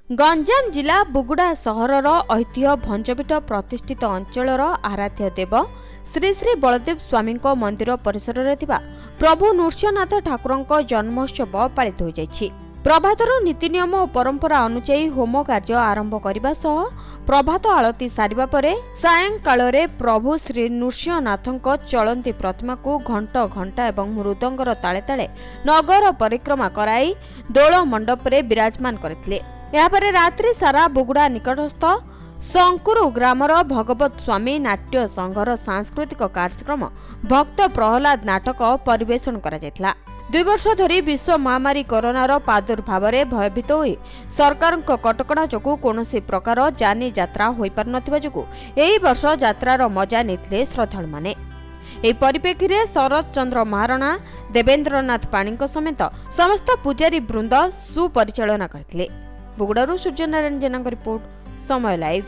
गंजाम जिला बुगुड़ा सहरर ऐतिह्य भंजपीठ प्रतिष्ठित अंचलर आराध्य देव श्री श्री बलदेव स्वामी मंदिर परिसर में प्रभु नृसिंहनाथ ठाकुर जन्मोत्सव पालित हो जाइछि। प्रभातर नीति नियम और परंपरा अनुसार होम कार्य आरंभ करने सह प्रभात आलती सारिबा परे सायंकाल प्रभु श्री नृसिंहनाथ चलती प्रतिमा को घंट घंटा एवं मृदंगर ताले ताले नगर परिक्रमा कराई दोल मंडप रे विराजमान करथिले। यापर रात्रि सारा बुगुड़ा निकटस्थ शंकुरु ग्रामर भगवत स्वामी नाट्य संघर सांस्कृतिक कार्यक्रम भक्त प्रहलाद नाटक परिवेषण करा जायतिला। 2 वर्ष धरी विश्व महामारी कोरोनार प्रादुर्भाव भयभीत होई सरकार कटकणा जोगु कौनसी प्रकार जानी यात्रा होई पार नथिबा जोगु एही वर्ष यात्रार मजा नेथिले श्रद्धालु माने। एही परिप्रेक्षी रे शरद चंद्र महाराणा देवेंद्रनाथ पाणी समेत समस्त पुजारी वृंद सुपरिचालना करथिले। बुगुड़ारू सूर्यनारायण जेना रिपोर्ट, समय लाइव।